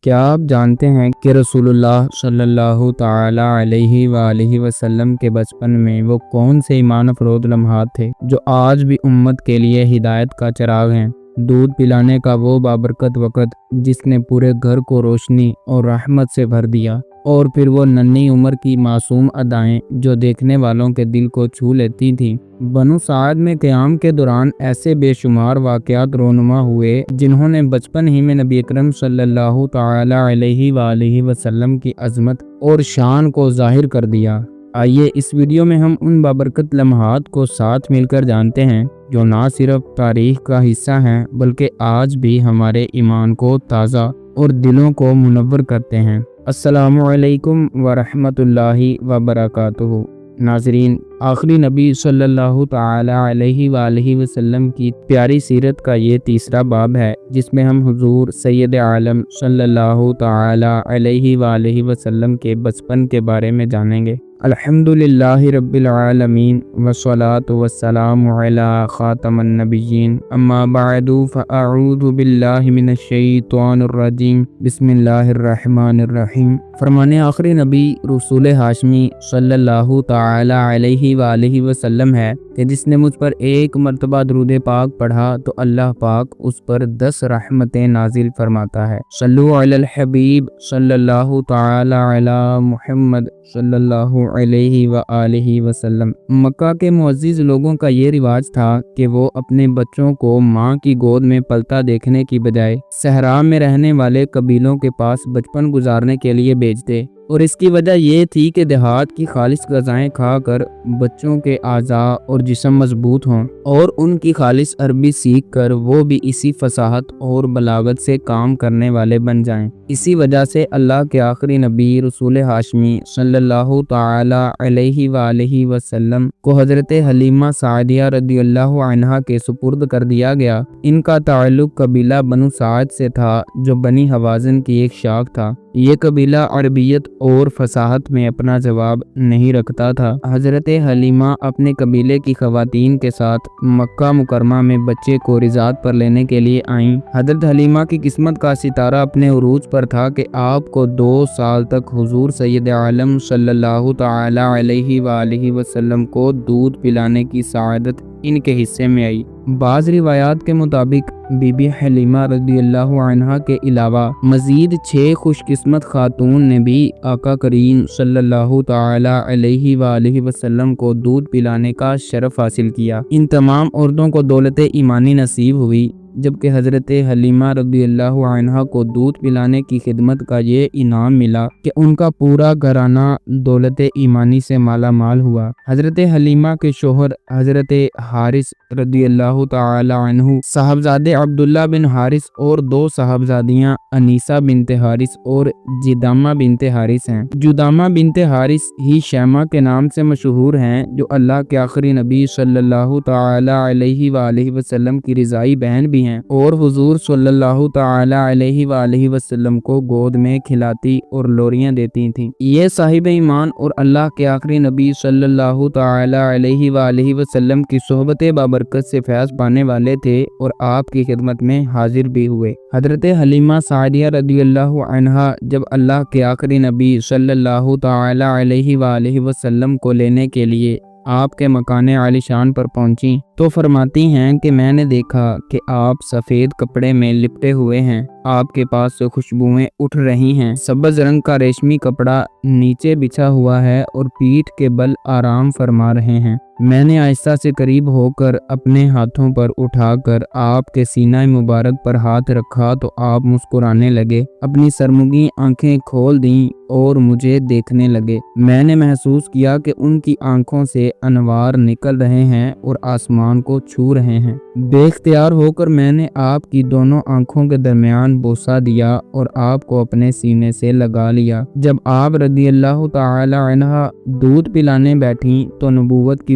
کیا آپ جانتے ہیں کہ رسول اللہ صلی اللہ تعالی علیہ وآلہ وسلم کے بچپن میں وہ کون سے ایمان افروز لمحات تھے جو آج بھی امت کے لیے ہدایت کا چراغ ہیں؟ دودھ پلانے کا وہ بابرکت وقت جس نے پورے گھر کو روشنی اور رحمت سے بھر دیا، اور پھر وہ ننھی عمر کی معصوم ادائیں جو دیکھنے والوں کے دل کو چھو لیتی تھیں۔ بنو سعد میں قیام کے دوران ایسے بے شمار واقعات رونما ہوئے جنہوں نے بچپن ہی میں نبی اکرم صلی اللہ تعالی علیہ وآلہ وسلم کی عظمت اور شان کو ظاہر کر دیا۔ آئیے اس ویڈیو میں ہم ان بابرکت لمحات کو ساتھ مل کر جانتے ہیں جو نہ صرف تاریخ کا حصہ ہیں بلکہ آج بھی ہمارے ایمان کو تازہ اور دلوں کو منور کرتے ہیں۔ السلام علیکم ورحمۃ اللہ وبرکاتہ۔ ناظرین، آخری نبی صلی اللہ تعالی علیہ وآلہ وسلم کی پیاری سیرت کا یہ تیسرا باب ہے جس میں ہم حضور سید عالم صلی اللہ تعالی علیہ وآلہ وسلم کے بچپن کے بارے میں جانیں گے۔ الحمدللہ رب العالمین والصلاة والسلام علی خاتم النبیین، اما بعد فاعوذ باللہ من الشیطان الرجیم، بسم اللہ الرحمن الرحیم۔ فرمان آخری نبی رسول ہاشمی صلی اللہ تعالی علیہ وآلہ وسلم ہے کہ جس نے مجھ پر ایک مرتبہ درود پاک پڑھا تو اللہ پاک اس پر 10 رحمتیں نازل فرماتا ہے۔ صلو علی الحبیب صلی اللہ تعالی علی محمد صلی اللہ علیہ وآلہ وسلم۔ مکہ کے معزز لوگوں کا یہ رواج تھا کہ وہ اپنے بچوں کو ماں کی گود میں پلتا دیکھنے کی بجائے صحرا میں رہنے والے قبیلوں کے پاس بچپن گزارنے کے لیے بھیجتے، اور اس کی وجہ یہ تھی کہ دیہات کی خالص غذائیں کھا کر بچوں کے اعضاء اور جسم مضبوط ہوں، اور ان کی خالص عربی سیکھ کر وہ بھی اسی فصاحت اور بلاغت سے کام کرنے والے بن جائیں۔ اسی وجہ سے اللہ کے آخری نبی رسول ہاشمی صلی اللہ تعالی علیہ وآلہ وسلم کو حضرت حلیمہ سعدیہ رضی اللہ عنہا کے سپرد کر دیا گیا۔ ان کا تعلق قبیلہ بنو سعد سے تھا جو بنی حوازن کی ایک شاخ تھا۔ یہ قبیلہ عربیت اور فصاحت میں اپنا جواب نہیں رکھتا تھا۔ حضرت حلیمہ اپنے قبیلے کی خواتین کے ساتھ مکہ مکرمہ میں بچے کو رضاعت پر لینے کے لیے آئیں۔ حضرت حلیمہ کی قسمت کا ستارہ اپنے عروج پر تھا کہ آپ کو 2 سال تک حضور سید عالم صلی اللہ تعالی علیہ وآلہ وسلم کو دودھ پلانے کی سعادت ان کے حصے میں آئی۔ بعض روایات کے مطابق بی بی حلیمہ رضی اللہ عنہا کے علاوہ مزید 6 خوش قسمت خاتون نے بھی آقا کریم صلی اللہ تعالی علیہ وآلہ وسلم کو دودھ پلانے کا شرف حاصل کیا۔ ان تمام عورتوں کو دولت ایمانی نصیب ہوئی، جبکہ حضرت حلیمہ رضی اللہ عنہا کو دودھ پلانے کی خدمت کا یہ انعام ملا کہ ان کا پورا گھرانہ دولت ایمانی سے مالا مال ہوا۔ حضرت حلیمہ کے شوہر حضرت حارث رضی اللہ تعالی عنہ صاحبزادے عبداللہ بن حارث اور 2 صاحبزادیاں انیسہ بنت حارث اور جدامہ بنت حارث ہیں۔ جدامہ بنت حارث ہی شیمہ کے نام سے مشہور ہیں، جو اللہ کے آخری نبی صلی اللہ تعالی علیہ وآلہ وسلم کی رضائی بہن بھی ہیں اور حضور صلی اللہ تعالی علیہ وآلہ وسلم کو گود میں کھلاتی اور لوریاں دیتی تھیں۔ یہ صاحب ایمان اور اللہ کے آخری نبی صلی اللہ تعالی علیہ وآلہ وسلم کی صحبت بابرکت سے فیض پانے والے تھے اور آپ کی خدمت میں حاضر بھی ہوئے۔ حضرت حلیمہ سعدیہ رضی اللہ عنہا جب اللہ کے آخری نبی صلی اللہ تعالی علیہ وآلہ وسلم کو لینے کے لیے آپ کے مکان عالی شان پر پہنچیں تو فرماتی ہیں کہ میں نے دیکھا کہ آپ سفید کپڑے میں لپٹے ہوئے ہیں، آپ کے پاس سے خوشبوئیں اٹھ رہی ہیں، سبز رنگ کا ریشمی کپڑا نیچے بچھا ہوا ہے اور پیٹھ کے بل آرام فرما رہے ہیں۔ میں نے آہستہ سے قریب ہو کر اپنے ہاتھوں پر اٹھا کر آپ کے سینہ مبارک پر ہاتھ رکھا تو آپ مسکرانے لگے، اپنی سرمگی آنکھیں کھول دیں اور مجھے دیکھنے لگے۔ میں نے محسوس کیا کہ ان کی آنکھوں سے انوار نکل رہے ہیں اور آسمان کو چھو رہے ہیں۔ بے اختیار ہو کر میں نے آپ کی دونوں آنکھوں کے درمیان بوسہ دیا اور آپ کو اپنے سینے سے لگا لیا۔ جب آپ رضی اللہ تعالی عنہا دودھ پلانے بیٹھیں تو نبوت کی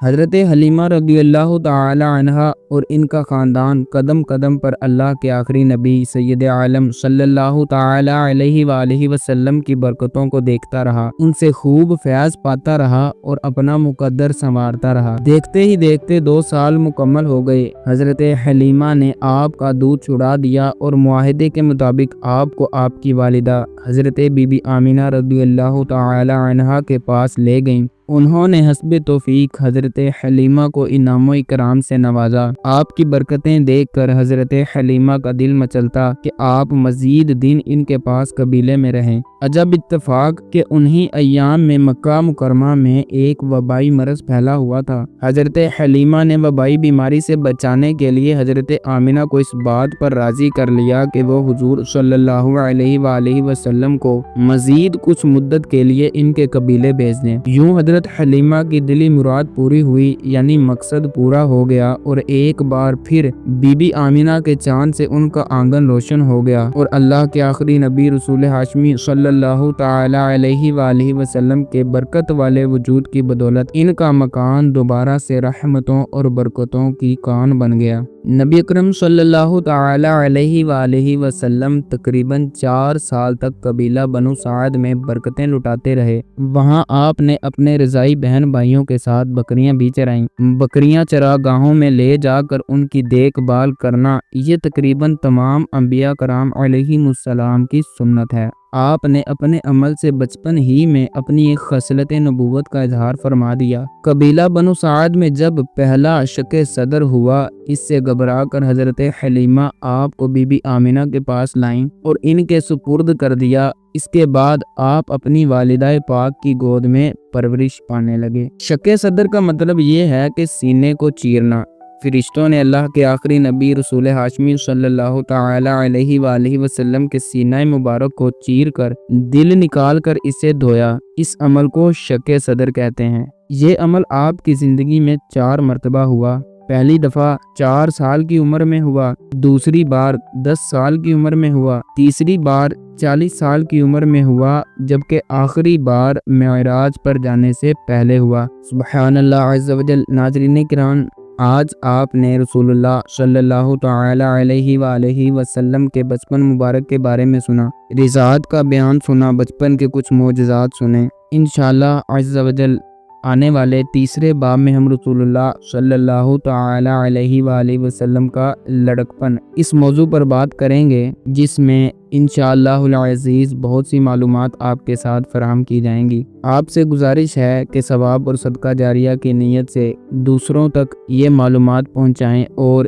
حضرت حلیمہ رضی اللہ تعالی عنہا اور ان کا خاندان قدم قدم پر اللہ کے آخری نبی سید عالم صلی اللہ تعالی علیہ وآلہ وسلم کی برکتوں کو دیکھتا رہا، ان سے خوب فیض پاتا رہا اور اپنا مقدر سنوارتا رہا۔ دیکھتے ہی دیکھتے 2 سال مکمل ہو گئے۔ حضرت حلیمہ نے آپ کا دودھ چھڑا دیا اور معاہدے کے مطابق آپ کو آپ کی والدہ حضرت بی بی آمینہ رضی اللہ تعالی عنہا کے پاس لے گئیں۔ انہوں نے حسب توفیق حضرت حلیمہ کو انعام و اکرام سے نوازا۔ آپ کی برکتیں دیکھ کر حضرت حلیمہ کا دل مچلتا کہ آپ مزید دن ان کے پاس قبیلے میں رہیں۔ عجب اتفاق کہ انہی ایام میں مکہ مکرمہ میں ایک وبائی مرض پھیلا ہوا تھا۔ حضرت حلیمہ نے وبائی بیماری سے بچانے کے لیے حضرت آمینہ کو اس بات پر راضی کر لیا کہ وہ حضور صلی اللہ علیہ وآلہ وسلم کو مزید کچھ مدت کے لیے ان کے قبیلے بھیج دیں۔ یوں حضرت حلیمہ کی دلی مراد پوری ہوئی، یعنی مقصد پورا ہو گیا، اور ایک بار پھر بی بی آمینہ کے چاند سے ان کا آنگن روشن ہو گیا، اور اللہ کے آخری نبی رسول ہاشمی صلی اللہ تعالی علیہ وآلہ وسلم کے برکت والے وجود کی بدولت ان کا مکان دوبارہ سے رحمتوں اور برکتوں کی کان بن گیا۔ نبی اکرم صلی اللہ تعالی علیہ وآلہ وسلم تقریباً 4 سال تک قبیلہ بنو سعد میں برکتیں لٹاتے رہے۔ وہاں آپ نے اپنے رضائی بہن بھائیوں کے ساتھ بکریاں بھی چرائیں۔ بکریاں چراگاہوں میں لے جا کر ان کی دیکھ بھال کرنا یہ تقریباً تمام انبیاء کرام علیہم السلام کی سنت ہے۔ آپ نے اپنے عمل سے بچپن ہی میں اپنی ایک خصلت نبوت کا اظہار فرما دیا۔ قبیلہ بنو سعد میں جب پہلا شق صدر ہوا، اس سے گھبرا کر حضرت حلیمہ آپ کو بی بی آمینہ کے پاس لائیں اور ان کے سپرد کر دیا۔ اس کے بعد آپ اپنی والدہ پاک کی گود میں پرورش پانے لگے۔ شق صدر کا مطلب یہ ہے کہ سینے کو چیرنا۔ فرشتوں نے اللہ کے آخری نبی رسول ہاشمی صلی اللہ تعالی علیہ وآلہ وسلم کے سینہ مبارک کو چیر کر دل نکال کر اسے دھویا۔ اس عمل کو شق صدر کہتے ہیں۔ یہ عمل آپ کی زندگی میں 4 مرتبہ ہوا۔ پہلی دفعہ 4 سال کی عمر میں ہوا، دوسری بار 10 سال کی عمر میں ہوا، تیسری بار 40 سال کی عمر میں ہوا، جبکہ آخری بار معراج پر جانے سے پہلے ہوا۔ سبحان اللہ عز و جل۔ ناظرین کرام، آج آپ نے رسول اللہ صلی اللہ تعالی علیہ وآلہ وسلم کے بچپن مبارک کے بارے میں سنا، رضاعت کا بیان سنا، بچپن کے کچھ معجزات سنے۔ انشاءاللہ عز و جل آنے والے تیسرے باب میں ہم رسول اللہ صلی اللہ تعالی علیہ وآلہ وسلم کا لڑکپن اس موضوع پر بات کریں گے، جس میں انشاءاللہ العزیز بہت سی معلومات آپ کے ساتھ فراہم کی جائیں گی۔ آپ سے گزارش ہے کہ ثواب اور صدقہ جاریہ کی نیت سے دوسروں تک یہ معلومات پہنچائیں اور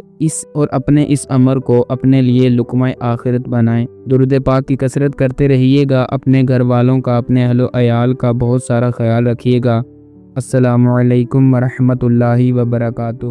اپنے اس امر کو اپنے لیے لقمہ آخرت بنائیں۔ درود پاک کی کثرت کرتے رہیے گا، اپنے گھر والوں کا، اپنے اہل و عیال کا بہت سارا خیال رکھیے گا۔ السلام علیکم ورحمۃ اللہ وبرکاتہ۔